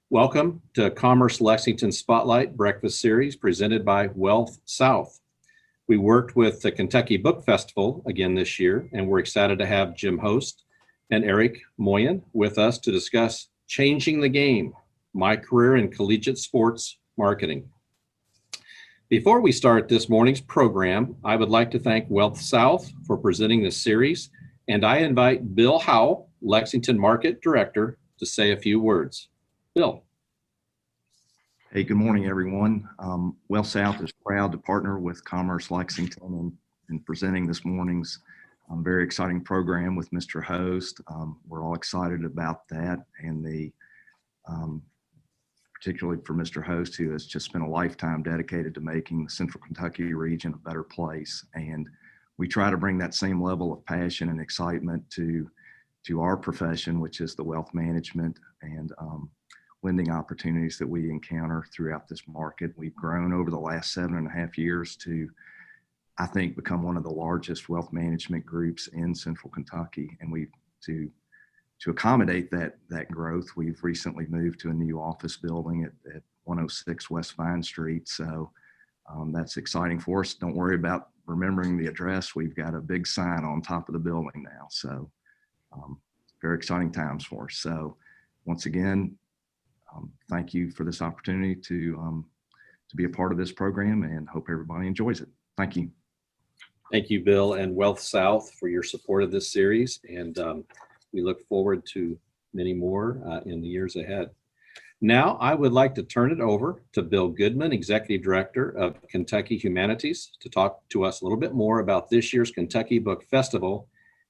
Welcome to Commerce Lexington Spotlight Breakfast Series presented by WealthSouth. We worked with the Kentucky Book Festival again this year, and we're excited to have Jim Host and Eric Moyen with us to discuss Changing the Game, My Career in Collegiate Sports Marketing. Before we start this morning's program, I would like to thank WealthSouth for presenting this series, and I invite Bill Howell, Lexington Market Director, to say a few words. Bill. Hey, good morning, everyone. WealthSouth is proud to partner with Commerce Lexington in presenting this morning's very exciting program with Mr. Host. We're all excited about that, and particularly for Mr. Host, who has just spent a lifetime dedicated to making the Central Kentucky region a better place. And we try to bring that same level of passion and excitement to our profession, which is the wealth management and lending opportunities that we encounter throughout this market. We've grown over the last 7.5 years to, I think, become one of the largest wealth management groups in Central Kentucky. And to accommodate that growth, we've recently moved to a new office building at 106 West Vine Street. So that's exciting for us. Don't worry about remembering the address. We've got a big sign on top of the building now. So very exciting times for us. So once again, thank you for this opportunity to be a part of this program, and hope everybody enjoys it. Thank you. Thank you, Bill, and WealthSouth for your support of this series, and we look forward to many more in the years ahead. Now, I would like to turn it over to Bill Goodman, Executive Director of Kentucky Humanities, to talk to us a little bit more about this year's Kentucky Book Festival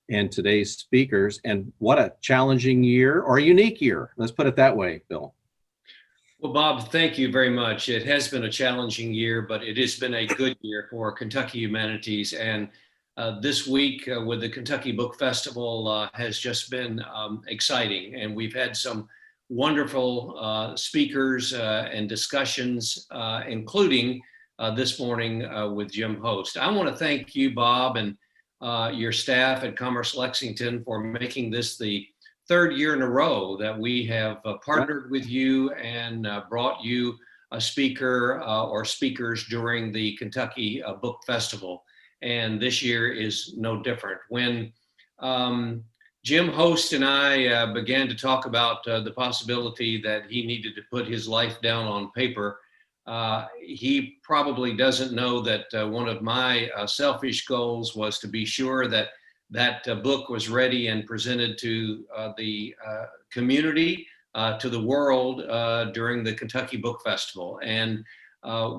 and today's speakers, and what a challenging year, or a unique year. Let's put it that way, Bill. Well, Bob, thank you very much. It has been a challenging year, but it has been a good year for Kentucky Humanities. And this week with the Kentucky Book Festival has just been exciting. And we've had some wonderful speakers and discussions, including this morning with Jim Host. I want to thank you, Bob, and your staff at Commerce Lexington for making this the third year in a row that we have partnered with you and brought you a speaker or speakers during the Kentucky Book Festival. And this year is no different. When Jim Host and I began to talk about the possibility that he needed to put his life down on paper, he probably doesn't know that one of my selfish goals was to be sure that book was ready and presented to the community, to the world during the Kentucky Book Festival. And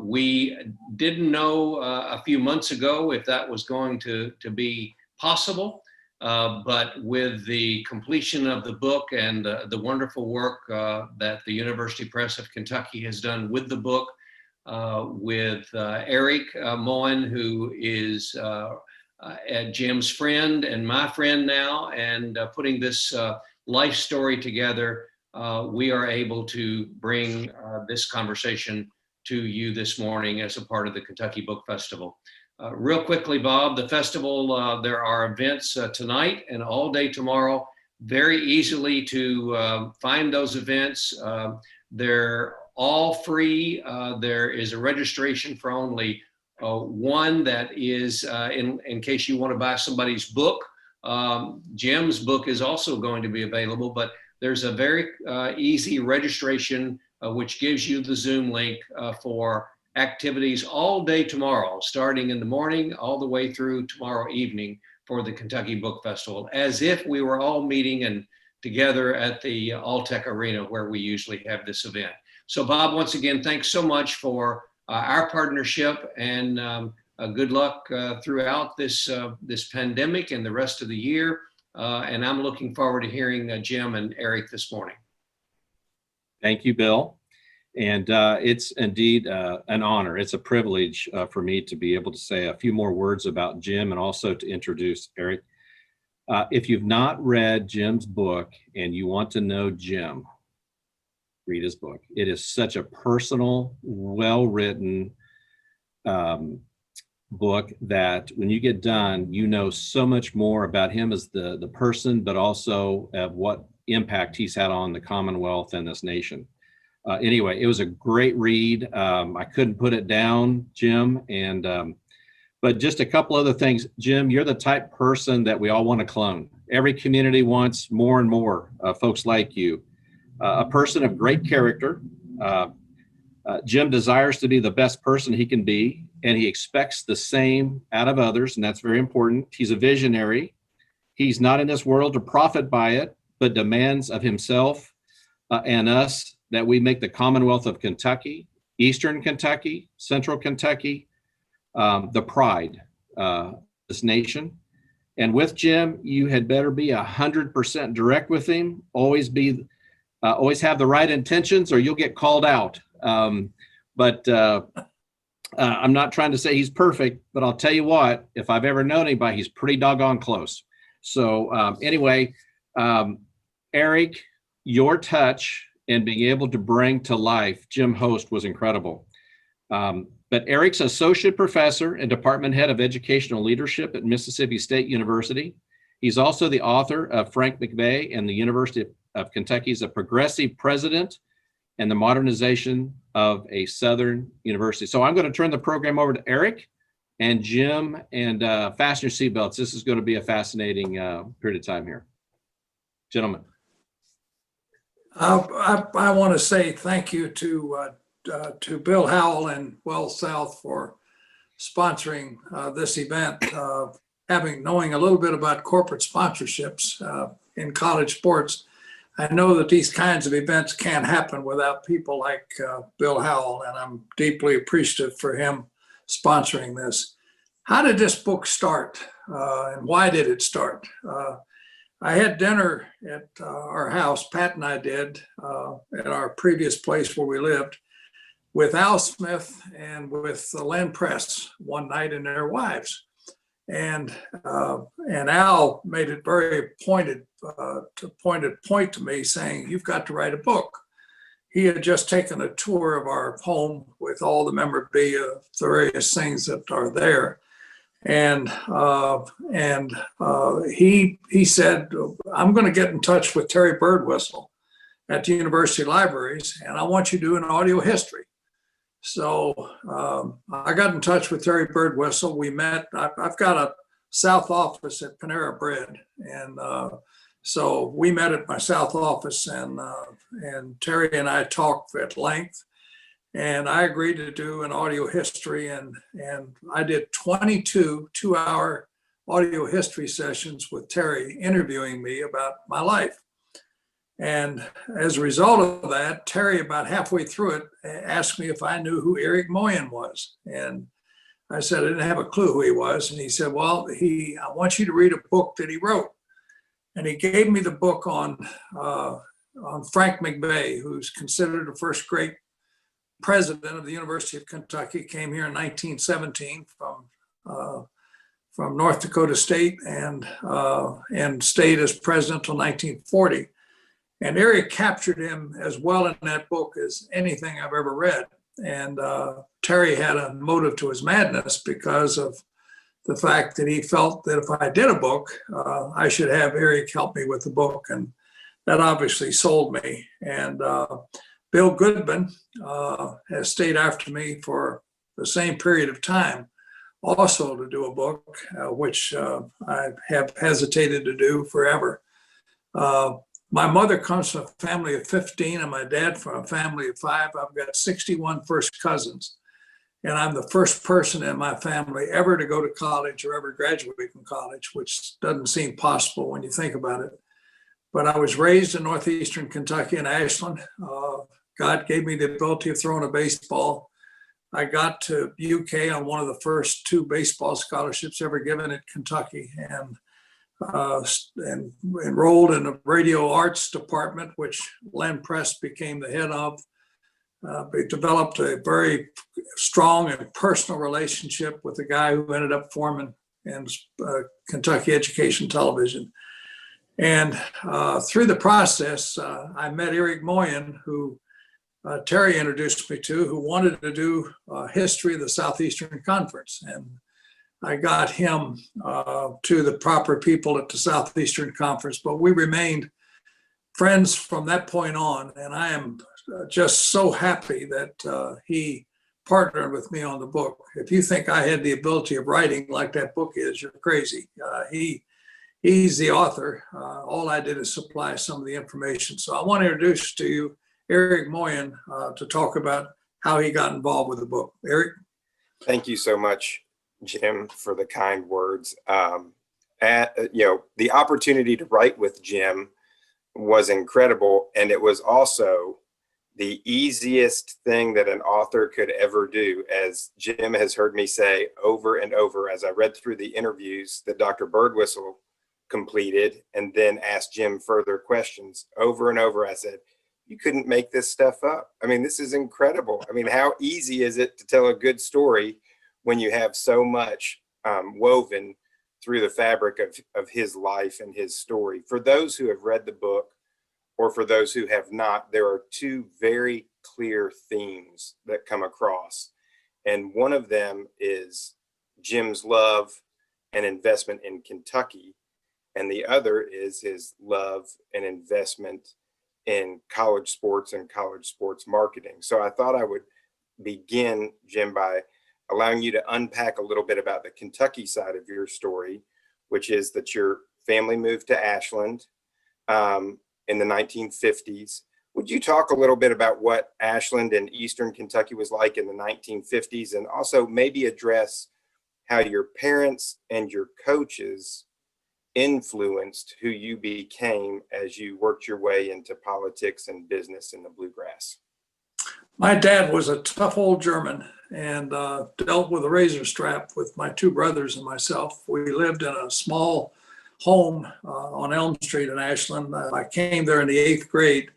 we didn't know a few months ago if that was going to be possible, but with the completion of the book and the wonderful work that the University Press of Kentucky has done with the book, with Eric Moyen, who is Jim's friend and my friend now, and putting this life story together, we are able to bring this conversation to you this morning as a part of the Kentucky Book Festival. Real quickly, Bob, the festival, there are events tonight and all day tomorrow. Very easily to find those events. They're all free. There is a registration for only one that is in case you want to buy somebody's book. Jim's book is also going to be available, but there's a very easy registration which gives you the Zoom link for activities all day tomorrow, starting in the morning all the way through tomorrow evening for the Kentucky Book Festival, as if we were all meeting and together at the Alltech Arena where we usually have this event. So Bob, once again, thanks so much for our partnership, and good luck throughout this pandemic and the rest of the year. And I'm looking forward to hearing Jim and Eric this morning. Thank you, Bill. And it's indeed an honor. It's a privilege for me to be able to say a few more words about Jim and also to introduce Eric. If you've not read Jim's book and you want to know Jim, read his book. It is such a personal, well-written book that when you get done, you know so much more about him as the person, but also what impact he's had on the Commonwealth and this nation. Anyway, it was a great read. I couldn't put it down, Jim. But just a couple other things. Jim, you're the type person that we all want to clone. Every community wants more and more folks like you. A person of great character. Jim desires to be the best person he can be, and he expects the same out of others, and that's very important. He's a visionary. He's not in this world to profit by it, but demands of himself and us that we make the Commonwealth of Kentucky, Eastern Kentucky, Central Kentucky, the pride of this nation. And with Jim, you had better be 100% direct with him. Always have the right intentions, or you'll get called out. But I'm not trying to say he's perfect, but I'll tell you what, if I've ever known anybody, he's pretty doggone close. So anyway, Eric, your touch and being able to bring to life Jim Host was incredible. But Eric's associate professor and department head of educational leadership at Mississippi State University. He's also the author of Frank McVeigh and the University of Kentucky's A Progressive President and the Modernization of a Southern University. So I'm going to turn the program over to Eric and Jim, and fasten your seatbelts. This is going to be a fascinating period of time here. Gentlemen. I want to say thank you to Bill Howell and WealthSouth for sponsoring this event. Knowing a little bit about corporate sponsorships in college sports, I know that these kinds of events can't happen without people like Bill Howell, and I'm deeply appreciative for him sponsoring this. How did this book start, and why did it start? I had dinner at our house, Pat and I did, at our previous place where we lived, with Al Smith and with Len Press one night and their wives. And Al made it very pointed to me, saying, "You've got to write a book." He had just taken a tour of our home with all the memorabilia, the various things that are there. And he said, "I'm going to get in touch with Terry Birdwhistle at the university libraries, and I want you to do an audio history." So I got in touch with Terry Birdwhistle. We met. I've got a South office at Panera Bread, and so we met at my South office, and Terry and I talked at length. And I agreed to do an audio history, and I did 22 two-hour audio history sessions with Terry interviewing me about my life. And as a result of that, Terry, about halfway through it, asked me if I knew who Eric Moyen was. And I said I didn't have a clue who he was. And he said, "Well, I want you to read a book that he wrote." And he gave me the book on Frank McVeigh, who's considered the first great president of the University of Kentucky. Came here in 1917 from North Dakota State, and stayed as president until 1940. And Eric captured him as well in that book as anything I've ever read. And Terry had a motive to his madness because of the fact that he felt that if I did a book, I should have Eric help me with the book. And that obviously sold me. And Bill Goodman has stayed after me for the same period of time, also to do a book, which I have hesitated to do forever. My mother comes from a family of 15 and my dad from a family of 5. I've got 61 first cousins, and I'm the first person in my family ever to go to college or ever graduate from college, which doesn't seem possible when you think about it. But I was raised in northeastern Kentucky in Ashland. God gave me the ability of throwing a baseball. I got to UK on one of the first 2 baseball scholarships ever given at Kentucky, and enrolled in the radio arts department, which Len Press became the head of. We developed a very strong and personal relationship with the guy who ended up forming Kentucky Education Television. And through the process, I met Eric Moyen, who Terry introduced me to, who wanted to do history of the Southeastern Conference. And I got him to the proper people at the Southeastern Conference, but we remained friends from that point on. And I am just so happy that he partnered with me on the book. If you think I had the ability of writing like that book is, you're crazy. He's the author. All I did is supply some of the information. So I want to introduce to you Eric Moyen to talk about how he got involved with the book. Eric? Thank you so much, Jim, for the kind words. The opportunity to write with Jim was incredible, and it was also the easiest thing that an author could ever do. As Jim has heard me say over and over, as I read through the interviews that Dr. Birdwhistle completed and then asked Jim further questions over and over, I said, you couldn't make this stuff up. I mean, this is incredible. I mean, how easy is it to tell a good story when you have so much woven through the fabric of his life and his story? For those who have read the book, or for those who have not, there are two very clear themes that come across. And one of them is Jim's love and investment in Kentucky. And the other is his love and investment in college sports and college sports marketing. So I thought I would begin, Jim, by allowing you to unpack a little bit about the Kentucky side of your story, which is that your family moved to Ashland in the 1950s. Would you talk a little bit about what Ashland and Eastern Kentucky was like in the 1950s, and also maybe address how your parents and your coaches influenced who you became as you worked your way into politics and business in the bluegrass? My dad was a tough old German and dealt with a razor strap with my two brothers and myself. We lived in a small home on Elm Street in Ashland. I came there in the 8th grade.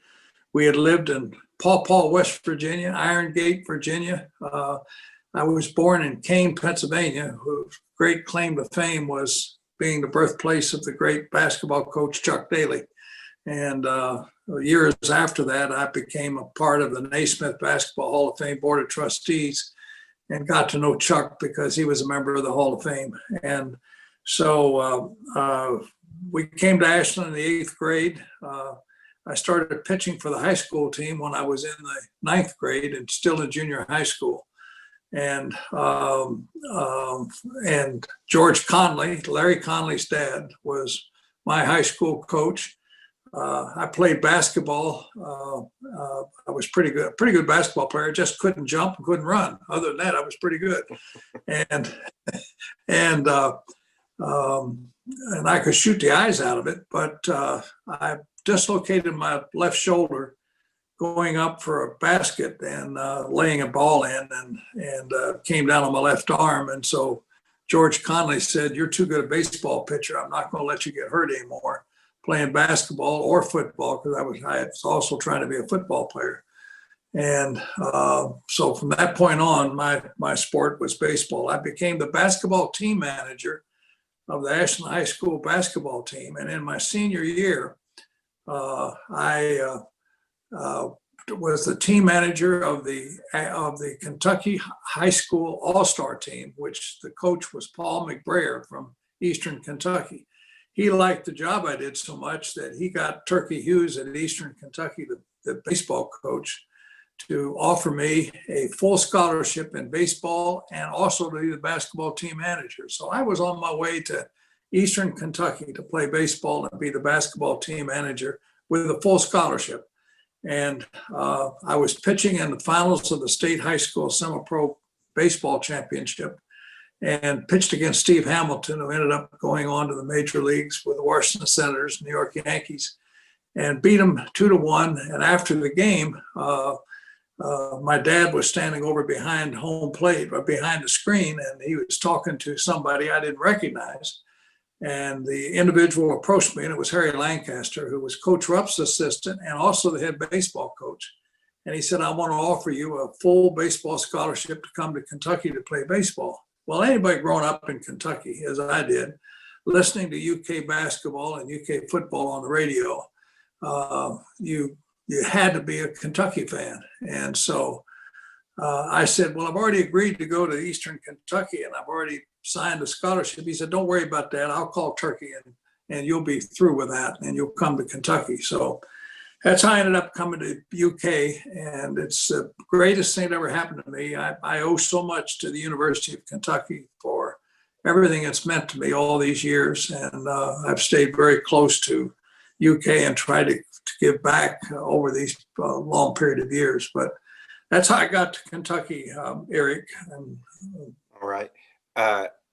We had lived in Paw Paw, West Virginia, Iron Gate, Virginia. I was born in Kane, Pennsylvania, whose great claim to fame was being the birthplace of the great basketball coach Chuck Daly. And years after that, I became a part of the Naismith Basketball Hall of Fame Board of Trustees and got to know Chuck because he was a member of the Hall of Fame. And so we came to Ashland in the 8th grade. I started pitching for the high school team when I was in the 9th grade and still in junior high school. And George Conley, Larry Conley's dad, was my high school coach. I played basketball. I was pretty good basketball player. Just couldn't jump and couldn't run. Other than that, I was pretty good. And I could shoot the eyes out of it. But I dislocated my left shoulder going up for a basket and laying a ball in, and came down on my left arm. And so George Conley said, "You're too good a baseball pitcher. I'm not going to let you get hurt anymore playing basketball or football," because I was also trying to be a football player. And so from that point on, my sport was baseball. I became the basketball team manager of the Ashland High School basketball team. And in my senior year, I was the team manager of the Kentucky High School All-Star team, which the coach was Paul McBrayer from Eastern Kentucky. He liked the job I did so much that he got Turkey Hughes at Eastern Kentucky, the baseball coach, to offer me a full scholarship in baseball and also to be the basketball team manager. So I was on my way to Eastern Kentucky to play baseball and be the basketball team manager with a full scholarship. And I was pitching in the finals of the state high school semi-pro baseball championship and pitched against Steve Hamilton, who ended up going on to the major leagues with the Washington Senators, New York Yankees, and beat him 2-1. And after the game, my dad was standing over behind home plate or behind the screen, and he was talking to somebody I didn't recognize. And the individual approached me, and it was Harry Lancaster, who was Coach Rupp's assistant and also the head baseball coach. And he said, "I want to offer you a full baseball scholarship to come to Kentucky to play baseball." Well, anybody growing up in Kentucky, as I did, listening to UK basketball and UK football on the radio, you had to be a Kentucky fan. And so I said, "Well, I've already agreed to go to Eastern Kentucky and I've already signed a scholarship." He said, "Don't worry about that. I'll call Turkey and you'll be through with that and you'll come to Kentucky." So that's how I ended up coming to UK, and it's the greatest thing that ever happened to me. I owe so much to the University of Kentucky for everything it's meant to me all these years, and I've stayed very close to UK and tried to give back over these long period of years. But that's how I got to Kentucky, Eric. All right.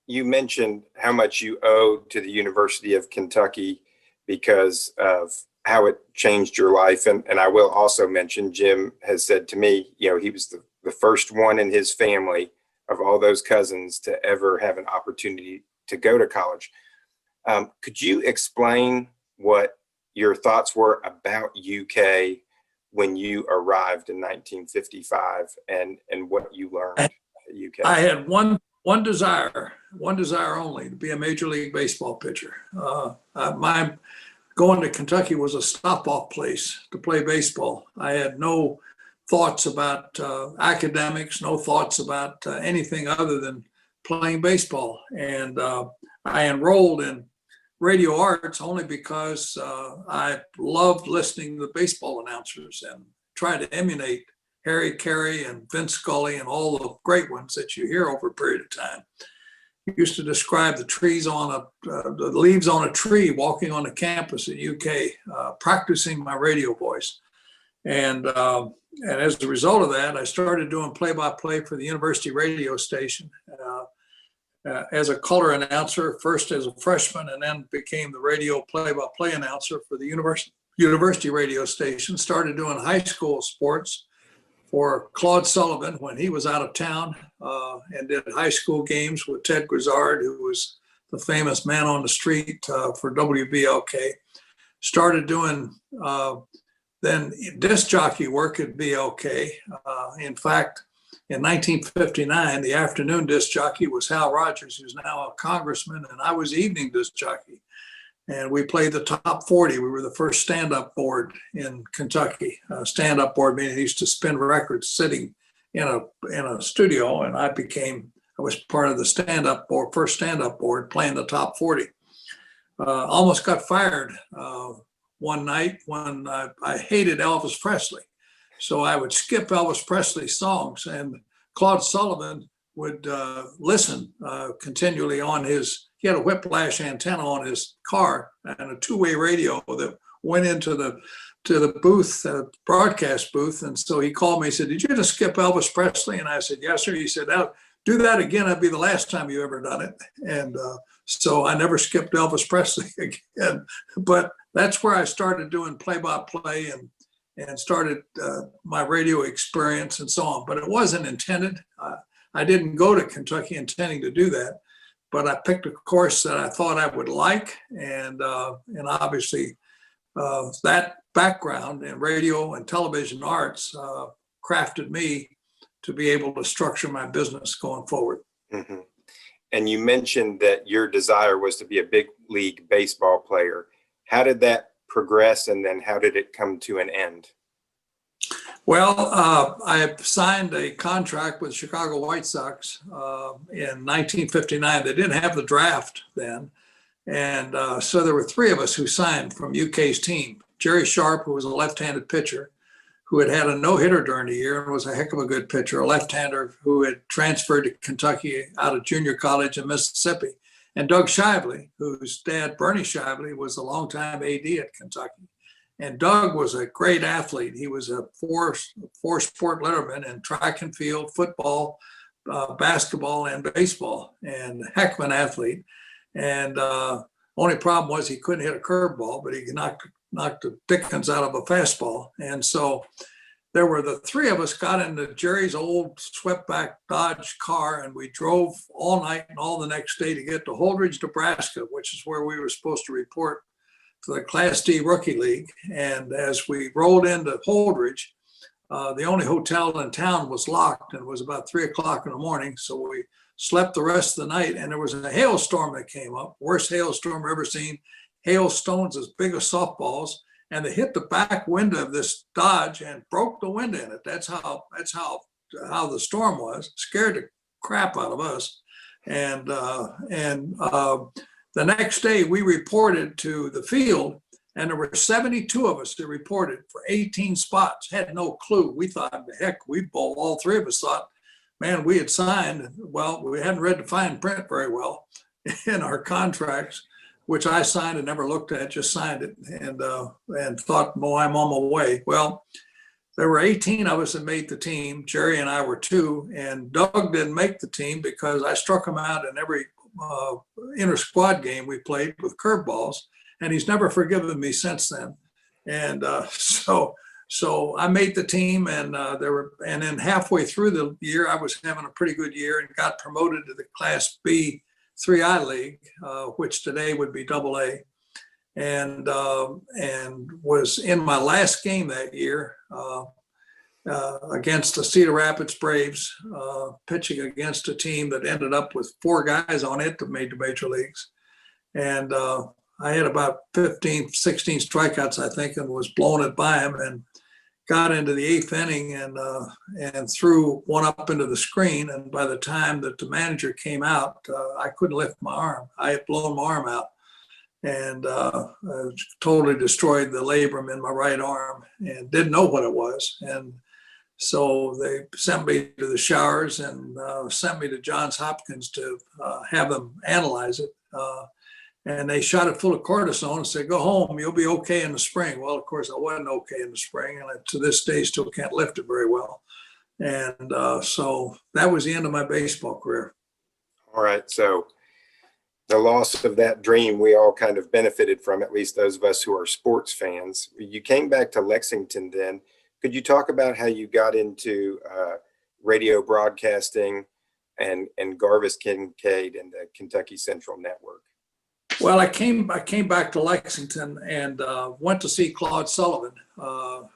You mentioned how much you owe to the University of Kentucky because of how it changed your life. And I will also mention, Jim has said to me, he was the first one in his family of all those cousins to ever have an opportunity to go to college. Could you explain what your thoughts were about UK when you arrived in 1955 and what you learned at UK? I had one desire only, to be a Major League Baseball pitcher. My going to Kentucky was a stop-off place to play baseball. I had no thoughts about academics, no thoughts about anything other than playing baseball. And I enrolled in radio arts only because I loved listening to the baseball announcers and tried to emulate Harry Carey and Vince Scully and all the great ones that you hear over a period of time. He used to describe the leaves on a tree walking on the campus at UK, practicing my radio voice. And as a result of that, I started doing play-by-play for the university radio station as a color announcer, first as a freshman, and then became the radio play-by-play announcer for the university radio station. Started doing high school sports for Claude Sullivan when he was out of town, and did high school games with Ted Grizzard, who was the famous man on the street for WBLK. Started doing then disc jockey work at BLK. In fact, in 1959, the afternoon disc jockey was Hal Rogers, who's now a congressman, and I was evening disc jockey. And we played the top 40. We were the first stand-up board in Kentucky. Stand-up board meaning he used to spin records sitting in a studio, and I was part of the stand-up board, first stand-up board, playing the top 40. Almost got fired one night when I hated Elvis Presley. So I would skip Elvis Presley songs, and Claude Sullivan would listen continually on he had a whiplash antenna on his car and a two-way radio that went into the booth, broadcast booth. And so he called me, he said, "Did you just skip Elvis Presley?" And I said, "Yes, sir." He said, "Now do that again. That'd be the last time you ever done it." And so I never skipped Elvis Presley again. But that's where I started doing play-by-play and started my radio experience and so on. But it wasn't intended. I didn't go to Kentucky intending to do that, but I picked a course that I thought I would like, and obviously that background in radio and television arts crafted me to be able to structure my business going forward. Mm-hmm. And you mentioned that your desire was to be a big league baseball player. How did that progress, and then how did it come to an end? Well, I signed a contract with Chicago White Sox in 1959. They didn't have the draft then. And so there were three of us who signed from UK's team. Jerry Sharp, who was a left-handed pitcher, who had a no-hitter during the year and was a heck of a good pitcher, a left-hander who had transferred to Kentucky out of junior college in Mississippi. And Doug Shively, whose dad, Bernie Shively, was a longtime AD at Kentucky. And Doug was a great athlete. He was a four-sport letterman in track and field, football, basketball, and baseball, and a heck of an athlete. And only problem was he couldn't hit a curveball, but he knocked the dickens out of a fastball. And so there were the three of us got into Jerry's old swept-back Dodge car, and we drove all night and all the next day to get to Holdridge, Nebraska, which is where we were supposed to report to the Class D Rookie League. And as we rolled into Holdridge, the only hotel in town was locked, and it was about 3 o'clock in the morning. So we slept the rest of the night, and there was a hailstorm that came up, worst hailstorm I've ever seen. Hailstones as big as softballs, and they hit the back window of this Dodge and broke the window in it. That's how the storm was. Scared the crap out of us. And the next day we reported to the field, And there were 72 of us that reported for 18 spots. Had no clue. We thought, heck, all three of us thought, man, we had signed. Well, we hadn't read the fine print very well in our contracts, which I signed and never looked at, just signed it and thought, oh, I'm on my way. Well, there were 18 of us that made the team. Jerry and I were two, and Doug didn't make the team because I struck him out in every inter-squad game we played with curveballs, and he's never forgiven me since then. And so I made the team, and then halfway through the year, I was having a pretty good year and got promoted to the Class B 3I League, which today would be AA, and was in my last game that year against the Cedar Rapids Braves, pitching against a team that ended up with 4 guys on it that made the major leagues. And I had about 15, 16 strikeouts, I think, and was blowing it by him, and got into the 8th inning and threw one up into the screen. And by the time that the manager came out, I couldn't lift my arm. I had blown my arm out and totally destroyed the labrum in my right arm and didn't know what it was. And so they sent me to the showers and sent me to Johns Hopkins to have them analyze it. And they shot it full of cortisone and said, go home, you'll be okay in the spring. Well, of course, I wasn't okay in the spring, and to this day still can't lift it very well. And so that was the end of my baseball career. All right. So the loss of that dream, we all kind of benefited from, at least those of us who are sports fans. You came back to Lexington then. Could you talk about how you got into radio broadcasting and Garvis Kincaid and the Kentucky Central Network? Well, I came back to Lexington and went to see Claude Sullivan,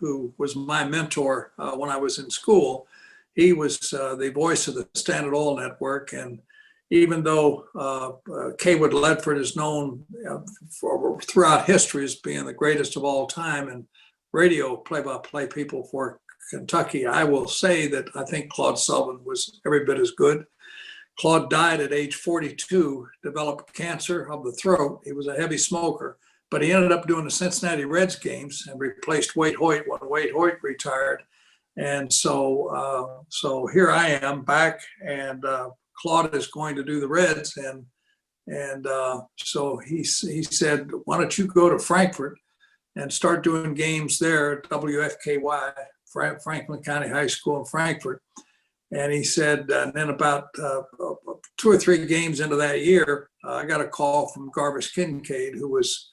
who was my mentor when I was in school. He was the voice of the Standard Oil Network, and even though Kaywood Ledford is known throughout history as being the greatest of all time and radio play-by-play people for Kentucky, I will say that I think Claude Sullivan was every bit as good. Claude died at age 42, developed cancer of the throat. He was a heavy smoker, but he ended up doing the Cincinnati Reds games and replaced Wade Hoyt when Wade Hoyt retired. And so here I am back, and Claude is going to do the Reds. And so he said, why don't you go to Frankfort and start doing games there at WFKY, Franklin County High School in Frankfort. And he said, and then about 2 or 3 games into that year, I got a call from Garvis Kincaid, who was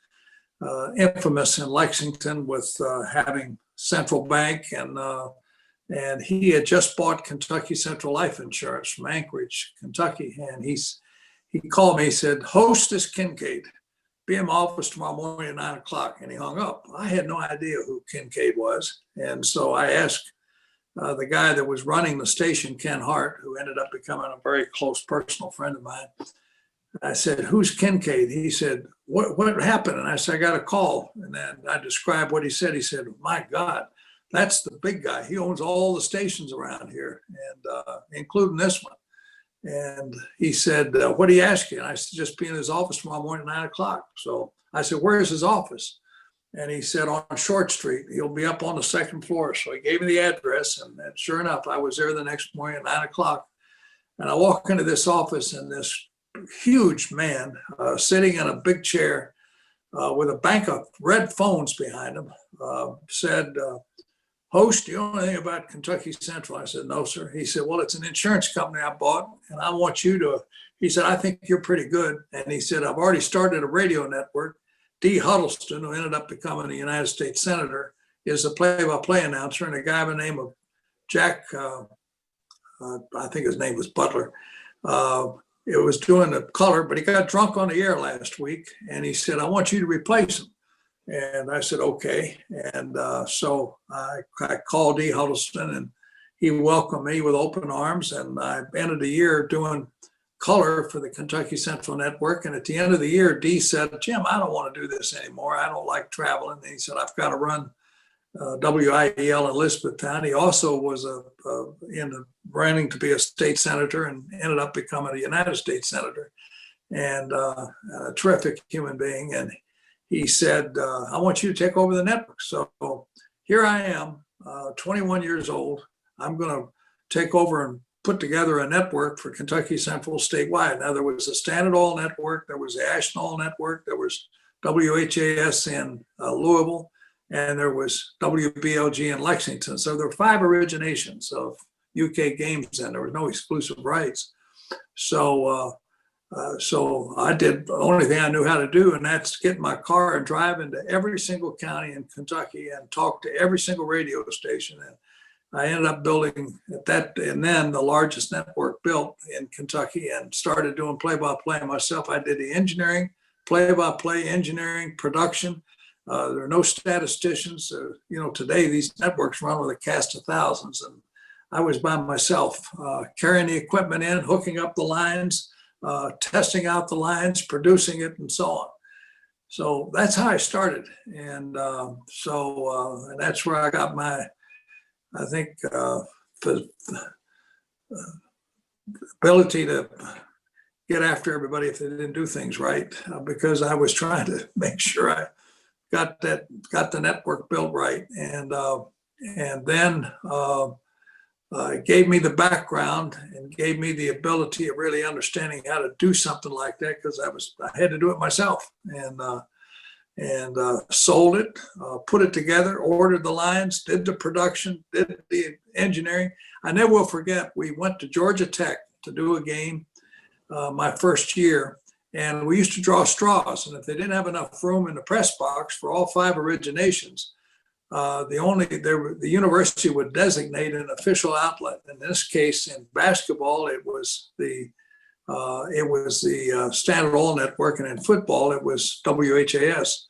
infamous in Lexington with having Central Bank, and he had just bought Kentucky Central Life Insurance from Anchorage, Kentucky. And he called me, he said, Host is Kincaid. Be in my office tomorrow morning at 9 o'clock. And he hung up. I had no idea who Kincaid was. And so I asked the guy that was running the station, Ken Hart, who ended up becoming a very close personal friend of mine. I said, who's Kincaid? He said, what happened? And I said, I got a call. And then I described what he said. He said, my God, that's the big guy. He owns all the stations around here, and including this one. And he said, what do you ask you? And I said, just be in his office tomorrow morning at 9 o'clock. So I said, where's his office? And he said, on Short Street. He'll be up on the 2nd floor. So he gave me the address, and sure enough, I was there the next morning at 9 o'clock. And I walk into this office, and this huge man sitting in a big chair with a bank of red phones behind him said, Host, do you know anything about Kentucky Central? I said, no, sir. He said, well, it's an insurance company I bought, and I want you to, he said, I think you're pretty good. And he said, I've already started a radio network. Dee Huddleston, who ended up becoming a United States Senator, is the play-by-play announcer, and a guy by the name of Jack, I think his name was Butler, it was doing the color, but he got drunk on the air last week, and he said, I want you to replace him. And I said, okay. And so I called Dee Huddleston, and he welcomed me with open arms, and I ended the year doing color for the Kentucky Central Network. And at the end of the year, Dee said, Jim, I don't want to do this anymore. I don't like traveling. And he said, I've got to run WIEL in Elizabethtown. He also was running to be a state senator and ended up becoming a United States Senator, and a terrific human being. And he said, I want you to take over the network. So here I am, 21 years old. I'm going to take over and put together a network for Kentucky Central statewide. Now, there was a Standard Oil network, there was the Ashland Oil network, there was WHAS in Louisville, and there was WBLG in Lexington. So there were 5 originations of UK games, and there were no exclusive rights. So I did the only thing I knew how to do, and that's get in my car and drive into every single county in Kentucky and talk to every single radio station. And I ended up building that, and then the largest network built in Kentucky, and started doing play-by-play myself. I did the engineering, play-by-play engineering, production. There are no statisticians. Today these networks run with a cast of thousands, and I was by myself, carrying the equipment in, hooking up the lines, testing out the lines, producing it, and so on. So that's how I started, and and that's where I got my, I think, ability to get after everybody if they didn't do things right, because I was trying to make sure I got the network built right, and then it gave me the background and gave me the ability of really understanding how to do something like that, because I had to do it myself, and sold it, put it together, ordered the lines, did the production, did the engineering. I never will forget, we went to Georgia Tech to do a game my first year, and we used to draw straws. And if they didn't have enough room in the press box for all 5 originations, the university would designate an official outlet. In this case, in basketball, it was the Standard Oil Network, and in football, it was WHAS.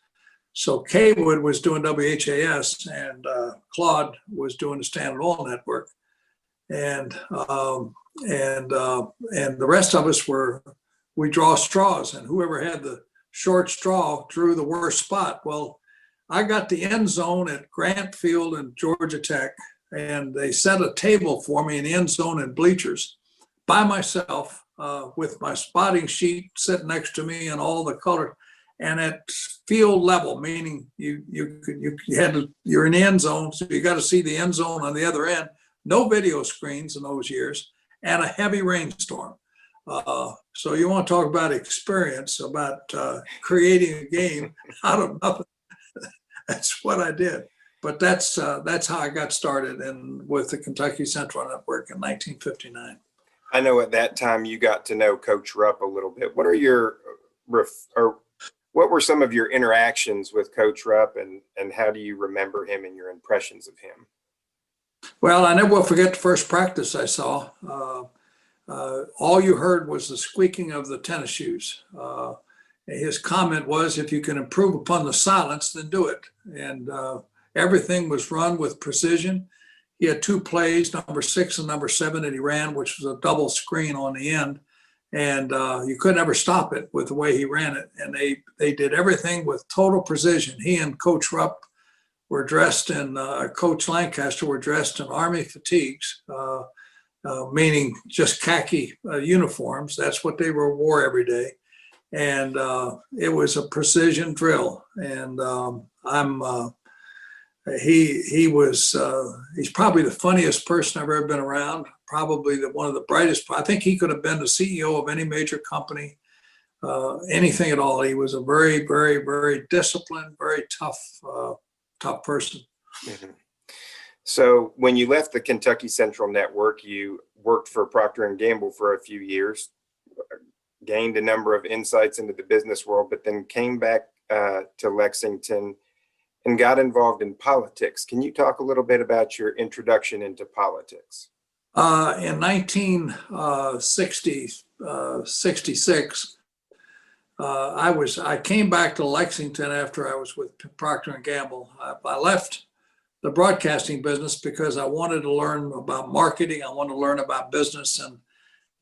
So Kaywood was doing WHAS, and Claude was doing the Standard Oil Network, and the rest of us we draw straws, and whoever had the short straw drew the worst spot. Well, I got the end zone at Grant Field and Georgia Tech, and they set a table for me in the end zone and bleachers by myself, with my spotting sheet sitting next to me and all the color, and at field level, meaning you're in the end zone, so you got to see the end zone on the other end. No video screens in those years, and a heavy rainstorm. So you want to talk about experience, about creating a game out of nothing. That's what I did. But that's how I got started with the Kentucky Central Network in 1959. I know at that time you got to know Coach Rupp a little bit. What were some of your interactions with Coach Rupp, and how do you remember him and your impressions of him? Well, I never will forget the first practice I saw. All you heard was the squeaking of the tennis shoes. His comment was, if you can improve upon the silence, then do it. And everything was run with precision. He had 2 plays, number 6 and number 7, that he ran, which was a double screen on the end. And you couldn't ever stop it with the way he ran it. And they did everything with total precision. He and Coach Rupp were dressed in, Coach Lancaster were dressed in Army fatigues, meaning just khaki uniforms. That's what they wore every day. And it was a precision drill. And he's probably the funniest person I've ever been around, probably one of the brightest. I think he could have been the CEO of any major company, anything at all. He was a very, very, very disciplined, very tough person. Mm-hmm. So when you left the Kentucky Central Network, you worked for Procter & Gamble for a few years, gained a number of insights into the business world, but then came back to Lexington and got involved in politics. Can you talk a little bit about your introduction into politics? In 1966, I came back to Lexington after I was with Procter & Gamble. I left the broadcasting business because I wanted to learn about marketing. I wanted to learn about business, and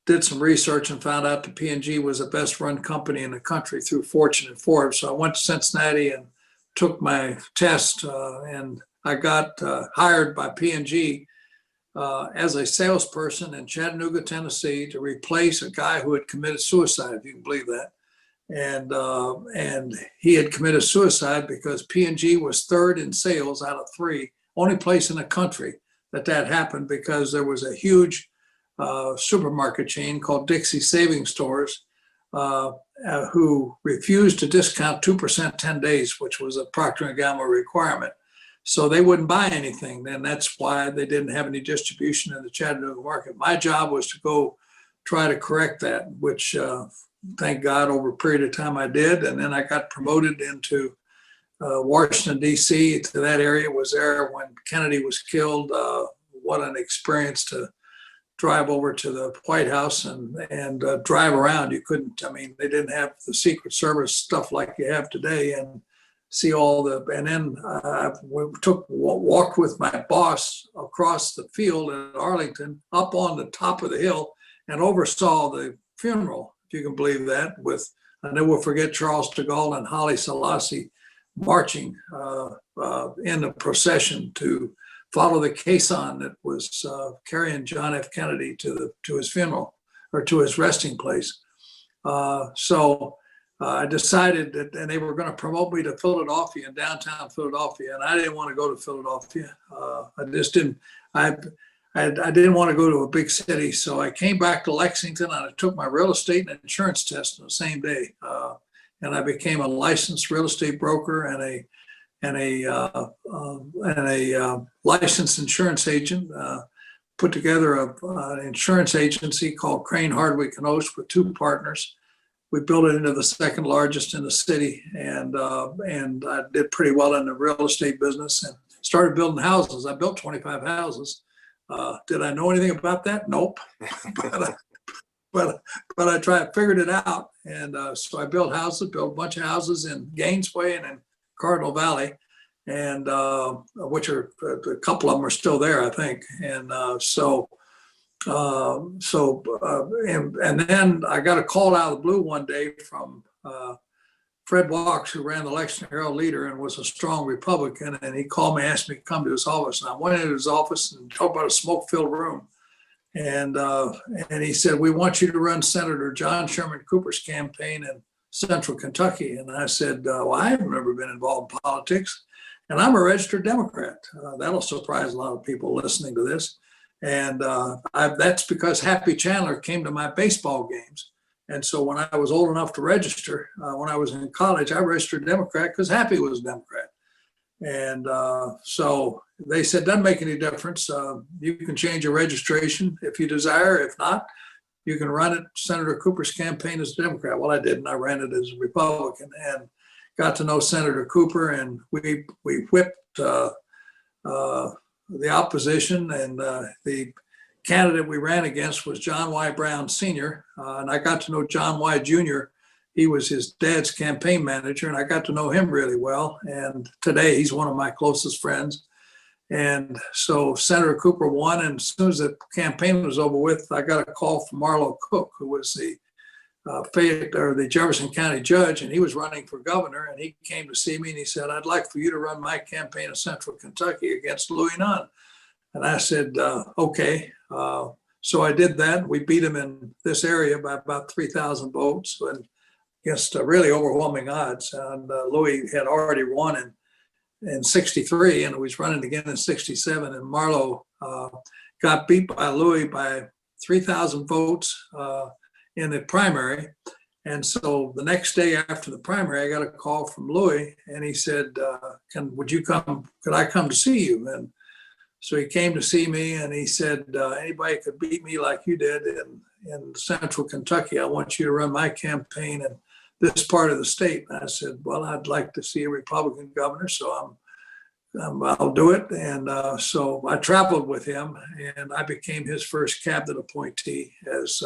did some research and found out that P&G was the best run company in the country through Fortune and Forbes. So I went to Cincinnati and took my test, and I got hired by P&G as a salesperson in Chattanooga, Tennessee, to replace a guy who had committed suicide, if you can believe that. and he had committed suicide because P&G was third in sales out of three, only place in the country that happened, because there was a huge supermarket chain called Dixie Saving Stores who refused to discount 2% 10 days, which was a Procter & Gamble requirement. So they wouldn't buy anything, and that's why they didn't have any distribution in the Chattanooga market. My job was to go try to correct that, which thank God over a period of time I did. And then I got promoted into Washington, D.C. to that area. Was there when Kennedy was killed. What an experience to drive over to the White House and drive around. You couldn't, I mean, they didn't have the Secret Service stuff like you have today, and see all the, and then walked with my boss across the field in Arlington up on the top of the hill and oversaw the funeral, if you can believe that, with, I never will forget Charles de Gaulle and Haile Selassie marching in the procession to follow the caisson that was carrying John F. Kennedy to his funeral, or to his resting place. So I decided that, and they were going to promote me to Philadelphia, in downtown Philadelphia, and I didn't want to go to Philadelphia. I just didn't. I didn't want to go to a big city, so I came back to Lexington and I took my real estate and insurance test on the same day, and I became a licensed real estate broker and a licensed insurance agent. Put together an insurance agency called Crane Hardwick and Oates with two partners. We built it into the second largest in the city, and I did pretty well in the real estate business and started building houses. I built 25 houses. Did I know anything about that? Nope. but I figured it out, and so I built houses, built a bunch of houses in Gainesway and in Cardinal Valley, and which are a couple of them are still there, I think, and and then I got a call out of the blue one day from Fred Walks, who ran the Lexington Herald-Leader and was a strong Republican, and he called me, asked me to come to his office, and I went into his office and talked about a smoke-filled room, and he said, "We want you to run Senator John Sherman Cooper's campaign in Central Kentucky." And I said, "Well, I've never been involved in politics, and I'm a registered Democrat." That'll surprise a lot of people listening to this. And that's because Happy Chandler came to my baseball games. And so when I was old enough to register, when I was in college, I registered Democrat because Happy was a Democrat. And so they said, "Doesn't make any difference. You can change your registration if you desire. If not, you can run it Senator Cooper's campaign as a Democrat." Well, I didn't. I ran it as a Republican and got to know Senator Cooper, and we whipped the opposition, and the candidate we ran against was John Y. Brown Sr., and I got to know John Y. Jr. He was his dad's campaign manager, and I got to know him really well, and today he's one of my closest friends. And so Senator Cooper won, and as soon as the campaign was over with, I got a call from Marlowe Cook, who was the the Jefferson County judge, and he was running for governor, and he came to see me and he said, "I'd like for you to run my campaign in Central Kentucky against Louis Nunn." And I said, "Okay." So I did that. We beat him in this area by about 3,000 votes, and against really overwhelming odds. And Louis had already won in 63, and was running again in 67. And Marlowe got beat by Louis by 3,000 votes in the primary. And so the next day after the primary, I got a call from Louis, and he said, could I come to see you? And so he came to see me, and he said, "Anybody could beat me like you did in Central Kentucky. I want you to run my campaign in this part of the state." And I said, "Well, I'd like to see a Republican governor, so I'll do it." And so I traveled with him, and I became his first cabinet appointee as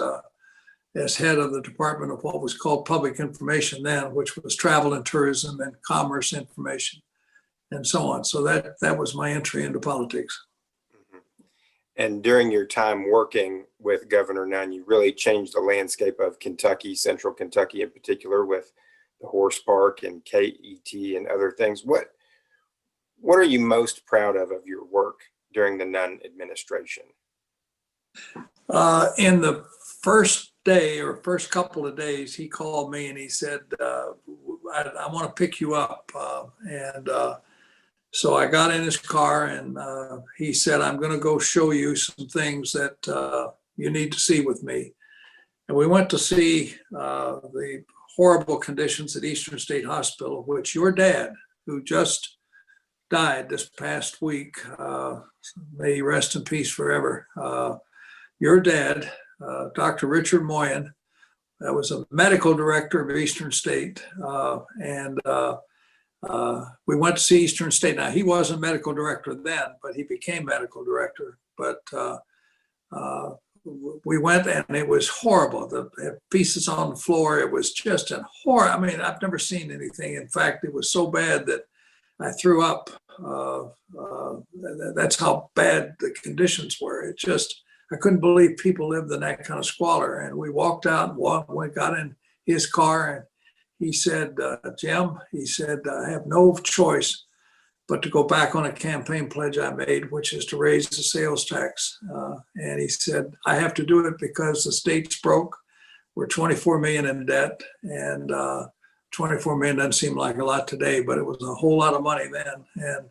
head of the Department of what was called Public Information then, which was Travel and Tourism and Commerce Information, and so on. So that was my entry into politics. And during your time working with Governor Nunn, you really changed the landscape of Kentucky, Central Kentucky in particular, with the horse park and KET and other things. What are you most proud of your work during the Nunn administration? In the first day or first couple of days, he called me and he said, I want to pick you up. So I got in his car and he said, I'm going to go show you some things that you need to see with me. And we went to see the horrible conditions at Eastern State Hospital, which your dad, who just died this past week, may he rest in peace forever. Your dad, Dr. Richard Moyen, that was a medical director of Eastern State. We went to see Eastern State. Now, he wasn't medical director then, but he became medical director. But we went and it was horrible. The pieces on the floor, it was just a horror. I mean, I've never seen anything. In fact, it was so bad that I threw up. That's how bad the conditions were. It just, I couldn't believe people lived in that kind of squalor. And we walked out and got in his car and he said, Jim, he said, I have no choice but to go back on a campaign pledge I made, which is to raise the sales tax. And he said, I have to do it because the state's broke. We're 24 million in debt, and 24 million doesn't seem like a lot today, but it was a whole lot of money then. And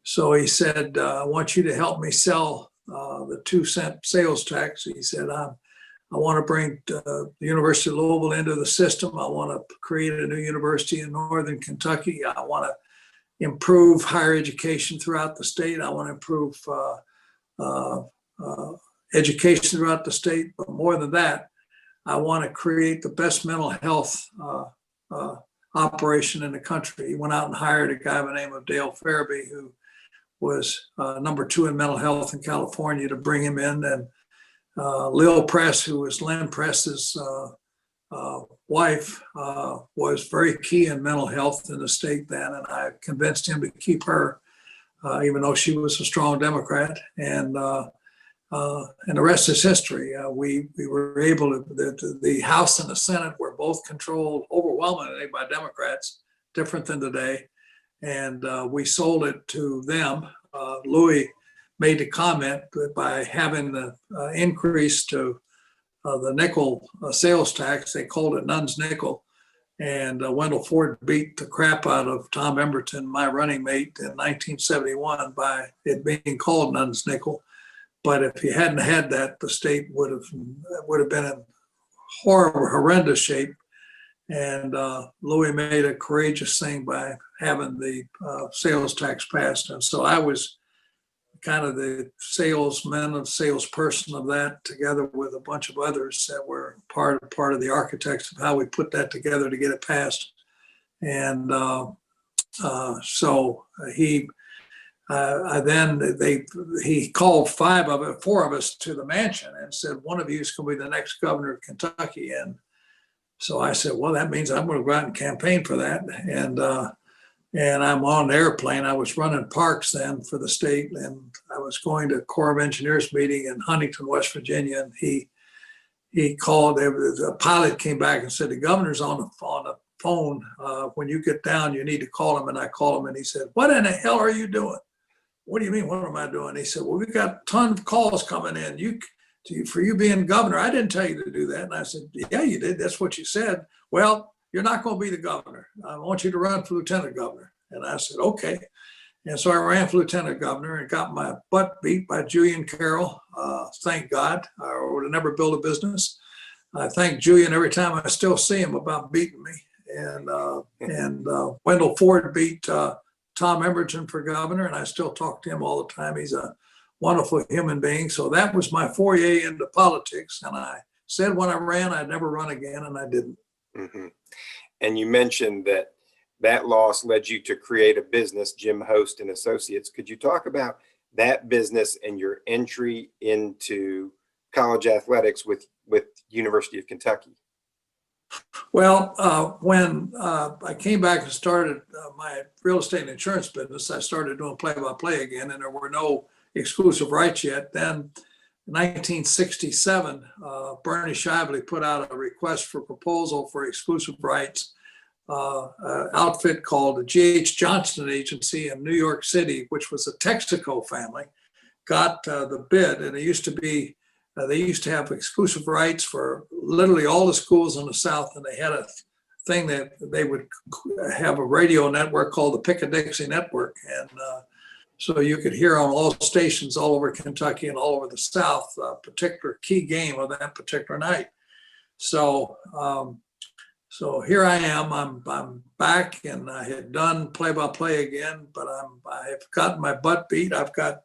so he said, I want you to help me sell the 2-cent sales tax. He said, I want to bring the University of Louisville into the system. I want to create a new university in Northern Kentucky. I want to improve higher education throughout the state. I want to improve education throughout the state. But more than that, I want to create the best mental health operation in the country. He went out and hired a guy by the name of Dale Farabee, who was number 2 in mental health in California, to bring him in. And Lil Press, who was Lynn Press's wife, was very key in mental health in the state then, and I convinced him to keep her, even though she was a strong Democrat. And the rest is history. We were able to, the House and the Senate were both controlled overwhelmingly by Democrats, different than today. And we sold it to them. Louis made the comment that by having the increase to the nickel sales tax, they called it Nunn's nickel. And Wendell Ford beat the crap out of Tom Emberton, my running mate, in 1971 by it being called Nunn's nickel. But if he hadn't had that, the state would have been in horrendous shape. And Louis made a courageous thing by having the sales tax passed. And so I was kind of the salesperson of that, together with a bunch of others that were part of the architects of how we put that together to get it passed. And so he called 4 of us to the mansion and said, one of you is going to be the next governor of Kentucky. And so I said, well, that means I'm going to go out and campaign for that. And I'm on an airplane. I was running parks then for the state, and I was going to Corps of Engineers meeting in Huntington, West Virginia. And he called. The pilot came back and said, the governor's on the phone. When you get down, you need to call him. And I called him, and he said, what in the hell are you doing? What do you mean, what am I doing? He said, well, we've got a ton of calls coming in. For you being governor, I didn't tell you to do that. And I said, yeah, you did. That's what you said. Well, you're not going to be the governor. I want you to run for lieutenant governor. And I said, okay. And so I ran for lieutenant governor and got my butt beat by Julian Carroll. Thank God. I would have never built a business. I thank Julian every time I still see him about beating me. And Wendell Ford beat Tom Emberton for governor, and I still talk to him all the time. He's a wonderful human being. So that was my foray into politics. And I said when I ran, I'd never run again, and I didn't. Mm-hmm. And you mentioned that loss led you to create a business, Jim Host and Associates. Could you talk about that business and your entry into college athletics with University of Kentucky? Well, when I came back and started my real estate and insurance business, I started doing play-by-play again, and there were no exclusive rights yet. Then in 1967, Bernie Shively put out a request for proposal for exclusive rights. An outfit called the G.H. Johnston Agency in New York City, which was a Texaco family, got the bid. And it used to be they used to have exclusive rights for literally all the schools in the South, and they had a thing that they would have a radio network called the Pick-a-Dixie Network, and so you could hear on all stations all over Kentucky and all over the South a particular key game of that particular night. So so here I am. I'm back, and I had done play-by-play again, but I have gotten my butt beat. I've got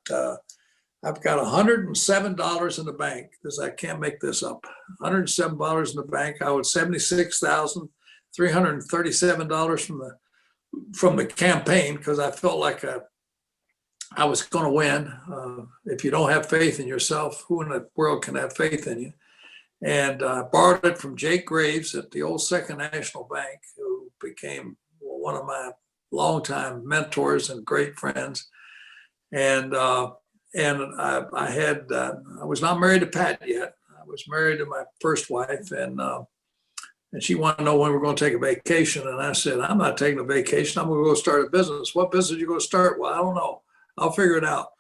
$107 in the bank, because I can't make this up. $107 in the bank. I owed $76,337 from the campaign, because I felt like I was going to win. If you don't have faith in yourself, who in the world can have faith in you? And I borrowed it from Jake Graves at the old Second National Bank, who became one of my longtime mentors and great friends. And I was not married to Pat yet. I was married to my first wife, and she wanted to know when we were going to take a vacation. And I said, I'm not taking a vacation. I'm going to go start a business. What business are you going to start? Well, I don't know. I'll figure it out.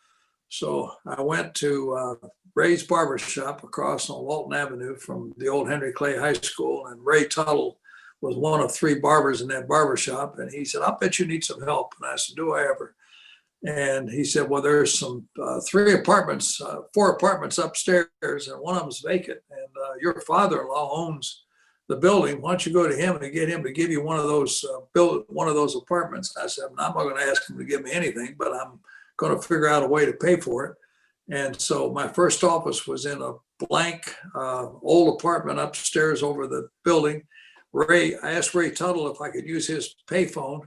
So I went to Ray's Barbershop across on Walton Avenue from the old Henry Clay High School. And Ray Tuttle was one of 3 barbers in that barbershop. And he said, I'll bet you need some help. And I said, do I ever? And he said, well, there's some 4 apartments upstairs, and one of them is vacant. And your father-in-law owns the building. Why don't you go to him and get him to give you one of those apartments? I said, I'm not going to ask him to give me anything, but I'm going to figure out a way to pay for it. And so my first office was in a blank old apartment upstairs over the building. I asked Ray Tuttle if I could use his payphone,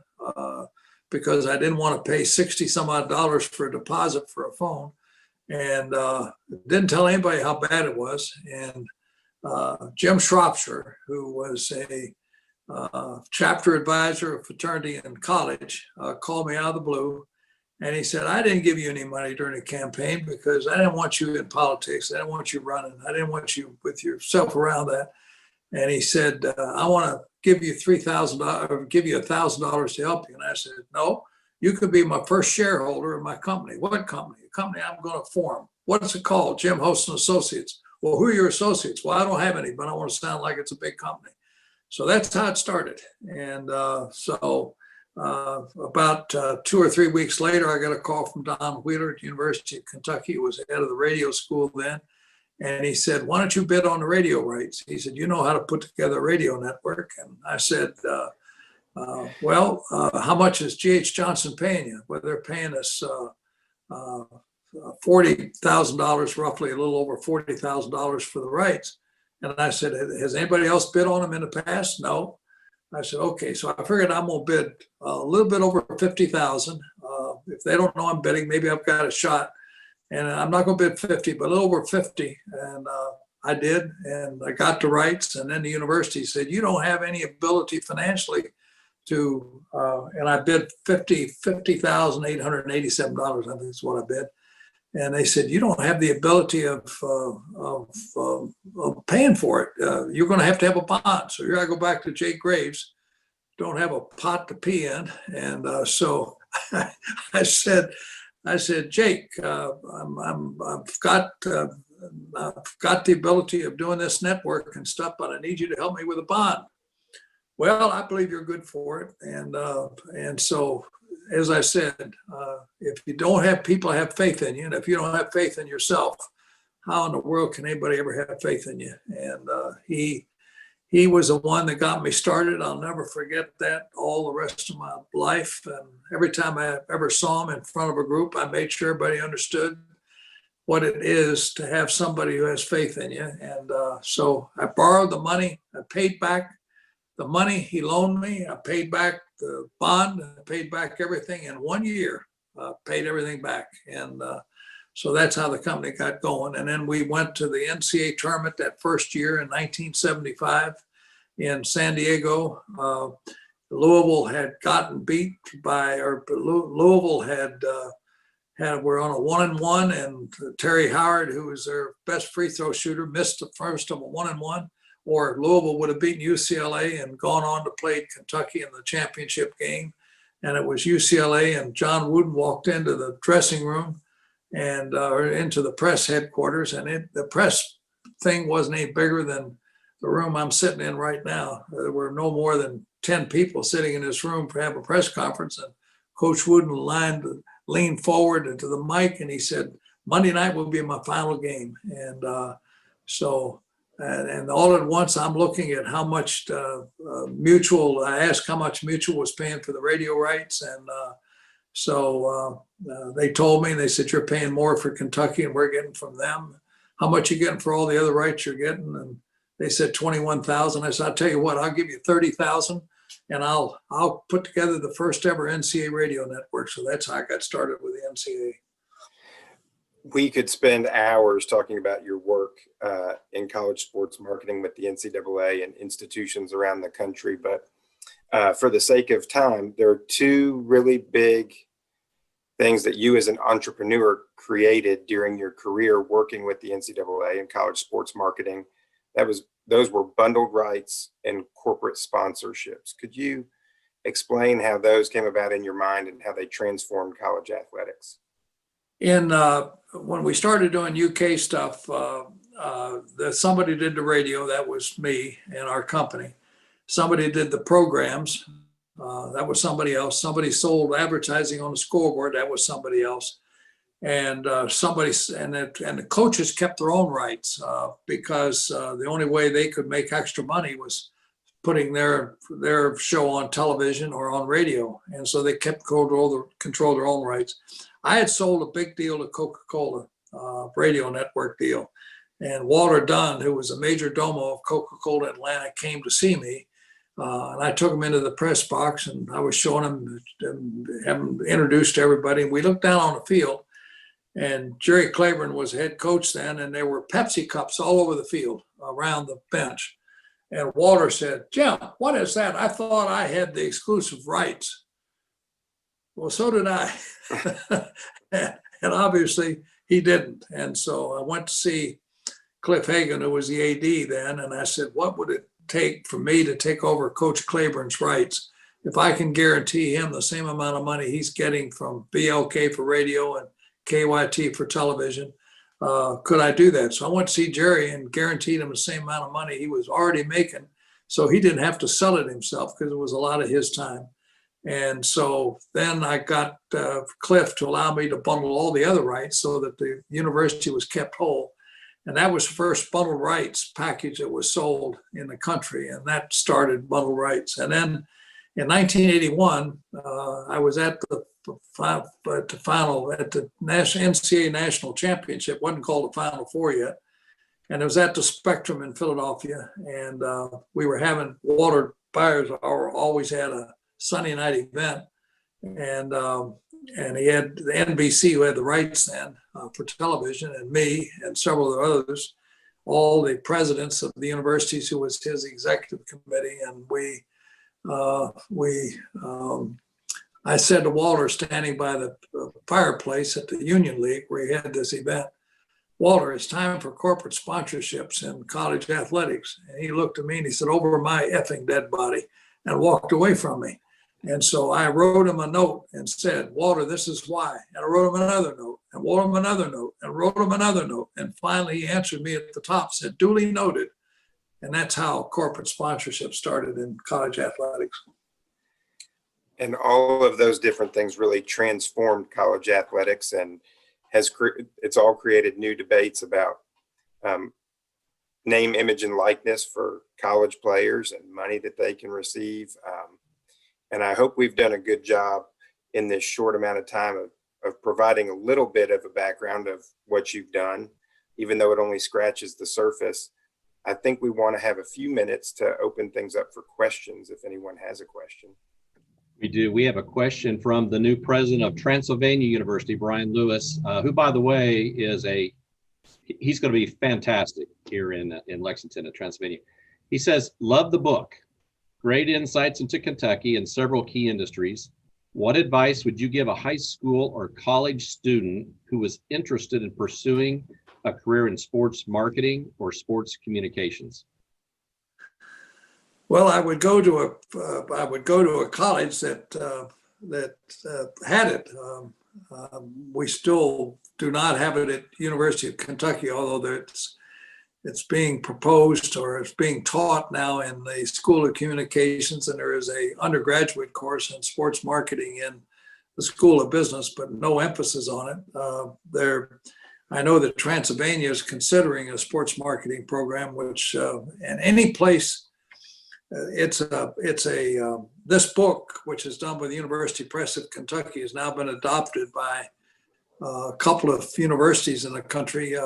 because I didn't want to pay $60 some odd for a deposit for a phone, and didn't tell anybody how bad it was. And Jim Shropshire, who was a chapter advisor of fraternity in college, called me out of the blue. And he said, I didn't give you any money during the campaign because I didn't want you in politics. I didn't want you running. I didn't want you with yourself around that. And he said, I want to give you $3,000 or give you $1,000 to help you. And I said, no, you could be my first shareholder in my company. What company? A company I'm going to form. What's it called? Jim Host and Associates. Well, who are your associates? Well, I don't have any, but I want to sound like it's a big company. So that's how it started. And about 2 or 3 weeks later, I got a call from Don Wheeler at University of Kentucky, who was head of the radio school then. And he said, why don't you bid on the radio rights? He said, you know how to put together a radio network. And I said, well, how much is G.H. Johnson paying you? Well, they're paying us $40,000, roughly a little over $40,000 for the rights. And I said, has anybody else bid on them in the past? No. I said, okay. So I figured I'm going to bid a little bit over 50,000. If they don't know I'm bidding, maybe I've got a shot. And I'm not going to bid 50, but a little over 50. And I did, and I got the rights. And then the university said, you don't have any ability financially to, and I bid $50,887, I think is what I bid. And they said, you don't have the ability of paying for it. You're going to have a bond. So here I go back to Jake Graves, don't have a pot to pee in. And so I said, Jake, I've got the ability of doing this network and stuff, but I need you to help me with a bond. Well, I believe you're good for it. And so, as I said, if you don't have people have faith in you, and if you don't have faith in yourself, how in the world can anybody ever have faith in you? And he was the one that got me started. I'll never forget that all the rest of my life. And every time I ever saw him in front of a group, I made sure everybody understood what it is to have somebody who has faith in you. And so I borrowed the money. I paid back the money he loaned me. I paid back the bond. I paid back everything in 1 year. Paid everything back. And so that's how the company got going. And then we went to the NCAA tournament that first year in 1975 in San Diego. Louisville had gotten beat by, or Louisville were on a 1-1, and Terry Howard, who was their best free throw shooter, missed the first of a 1-1. Or Louisville would have beaten UCLA and gone on to play Kentucky in the championship game. And it was UCLA, and John Wooden walked into the dressing room and into the press headquarters. And the press thing wasn't any bigger than the room I'm sitting in right now. There were no more than 10 people sitting in this room to have a press conference. And Coach Wooden leaned forward into the mic and he said, "Monday night will be my final game." And and all at once I'm looking at how much Mutual, I asked how much Mutual was paying for the radio rights. And they told me, and they said, "You're paying more for Kentucky and we're getting from them. How much you getting for all the other rights you're getting?" And they said $21,000. I said, "I'll tell you what, I'll give you $30,000 and I'll put together the first ever NCAA radio network." So that's how I got started with the NCAA. We could spend hours talking about your work in college sports marketing with the NCAA and institutions around the country. But for the sake of time, there are two really big things that you as an entrepreneur created during your career working with the NCAA and college sports marketing. Those were bundled rights and corporate sponsorships. Could you explain how those came about in your mind and how they transformed college athletics? When we started doing UK stuff, somebody did the radio, that was me and our company. Somebody did the programs, that was somebody else. Somebody sold advertising on the scoreboard, that was somebody else. And the coaches kept their own rights because the only way they could make extra money was putting their show on television or on radio. And so they kept control their own rights. I had sold a big deal to Coca-Cola, radio network deal. And Walter Dunn, who was a major domo of Coca-Cola Atlanta, came to see me. And I took him into the press box and I was showing him, having introduced to everybody. And we looked down on the field and Jerry Claiborne was head coach then. And there were Pepsi cups all over the field around the bench. And Walter said, "Jim, what is that? I thought I had the exclusive rights." Well, so did I. And obviously he didn't. And so I went to see Cliff Hagan, who was the AD then. And I said, "What would it take for me to take over Coach Claiborne's rights if I can guarantee him the same amount of money he's getting from BLK for radio and KYT for television? Could I do that?" So I went to see Jerry and guaranteed him the same amount of money he was already making. So he didn't have to sell it himself because it was a lot of his time. And so then I got Cliff to allow me to bundle all the other rights so that the university was kept whole. And that was the first bundled rights package that was sold in the country. And that started bundled rights. And then in 1981, I was at the final at the NCAA National Championship. It wasn't called the Final Four yet. And it was at the Spectrum in Philadelphia. And we were having, Walter Byers always had a Sunday night event. And he had the NBC, who had the rights then for television, and me and several of the others, all the presidents of the universities who was his executive committee. And I said to Walter, standing by the fireplace at the Union League where he had this event, "Walter, it's time for corporate sponsorships in college athletics." And he looked at me and he said, "Over my effing dead body," and walked away from me. And so I wrote him a note and said, "Walter, this is why." And I wrote him another note and wrote him another note and wrote him another note. And finally he answered me at the top, said, "Duly noted." And that's how corporate sponsorship started in college athletics. And all of those different things really transformed college athletics, and it's all created new debates about name, image, and likeness for college players and money that they can receive. And I hope we've done a good job in this short amount of time of providing a little bit of a background of what you've done, even though it only scratches the surface. I think we want to have a few minutes to open things up for questions if anyone has a question. We do. We have a question from the new president of Transylvania University, Brian Lewis, who, by the way, he's going to be fantastic here in Lexington at Transylvania. He says, "Love the book. Great insights into Kentucky and several key industries. What advice would you give a high school or college student who was interested in pursuing a career in sports marketing or sports communications?" Well, I would go to a college that had it. We still do not have it at University of Kentucky, although it's being proposed or it's being taught now in the School of Communications, and there is a undergraduate course in sports marketing in the School of Business, but no emphasis on it. I know that Transylvania is considering a sports marketing program, which and any place, this book, which is done by the University Press of Kentucky, has now been adopted by a couple of universities in the country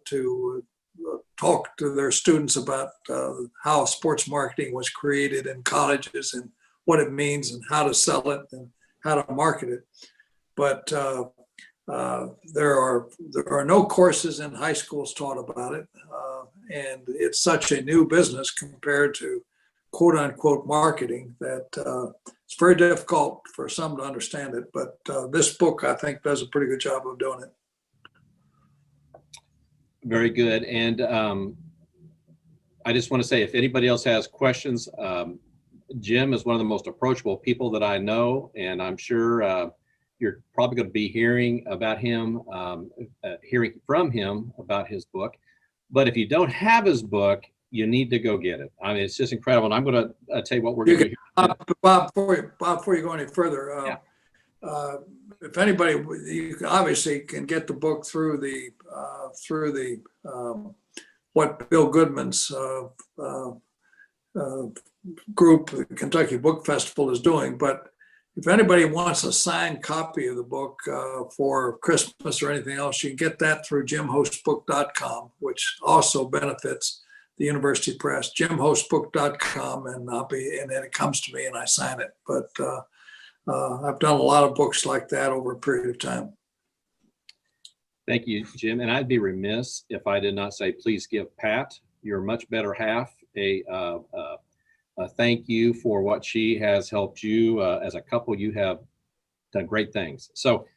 to talk to their students about how sports marketing was created in colleges and what it means and how to sell it and how to market it. But there are no courses in high schools taught about it. And it's such a new business compared to quote unquote marketing that it's very difficult for some to understand it. But this book, I think, does a pretty good job of doing it. Very good. And I just want to say, if anybody else has questions, Jim is one of the most approachable people that I know, and I'm sure you're probably going to be hearing about him, hearing from him about his book. But if you don't have his book, you need to go get it. I mean, it's just incredible. And I'm going to tell you what we're going to do. Bob, before you go any further, if anybody, you obviously can get the book through the what Bill Goodman's group, the Kentucky Book Festival, is doing. But if anybody wants a signed copy of the book for Christmas or anything else, you can get that through jimhostbook.com, which also benefits the University Press. jimhostbook.com, and then it comes to me and I sign it. But I've done a lot of books like that over a period of time. Thank you, Jim. And I'd be remiss if I did not say, please give Pat, your much better half, a thank you for what she has helped you as a couple. You have done great things. So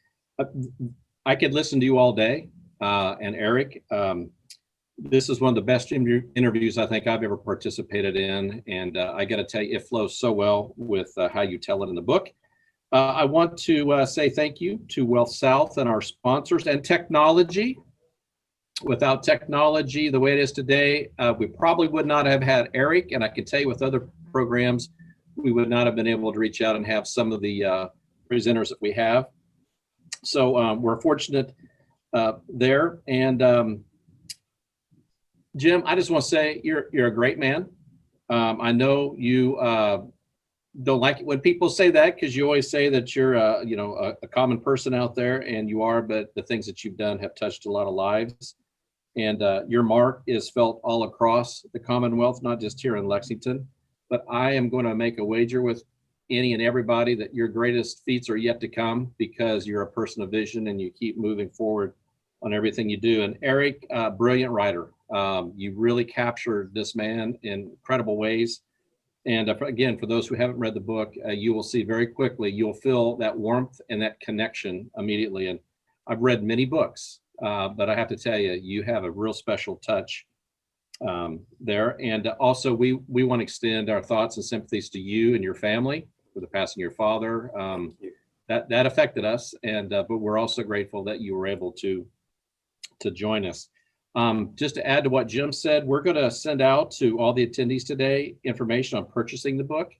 I could listen to you all day. And Eric, this is one of the best interviews I think I've ever participated in. And I got to tell you, it flows so well with how you tell it in the book. I want to say thank you to WealthSouth and our sponsors and technology. Without technology the way it is today, we probably would not have had Eric. And I can tell you with other programs, we would not have been able to reach out and have some of the presenters that we have. So we're fortunate there. And Jim, I just want to say you're a great man. I know you don't like it when people say that, because you always say that you're a common person out there, and you are, but the things that you've done have touched a lot of lives. And your mark is felt all across the Commonwealth, not just here in Lexington. But I am going to make a wager with any and everybody that your greatest feats are yet to come, because you're a person of vision and you keep moving forward on everything you do. And Eric, brilliant writer. You really captured this man in incredible ways. And again, for those who haven't read the book, you will see very quickly, you'll feel that warmth and that connection immediately. And I've read many books, but I have to tell you, you have a real special touch there. And also, we want to extend our thoughts and sympathies to you and your family for the passing of your father. That affected us, and but we're also grateful that you were able to join us. Just to add to what Jim said, we're going to send out to all the attendees today information on purchasing the book,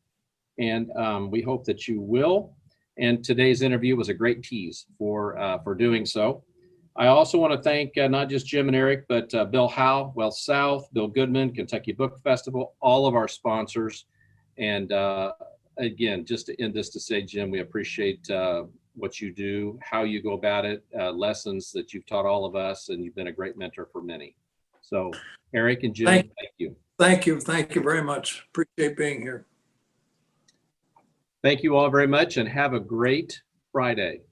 and we hope that you will. And today's interview was a great tease for doing so. I also want to thank not just Jim and Eric, but Bill Howe, WealthSouth, Bill Goodman, Kentucky Book Festival, all of our sponsors. And again, just to end this, to say, Jim, we appreciate what you do, how you go about it, lessons that you've taught all of us, and you've been a great mentor for many. So Eric and Jim, thank you. Thank you. Thank you very much. Appreciate being here. Thank you all very much, and have a great Friday.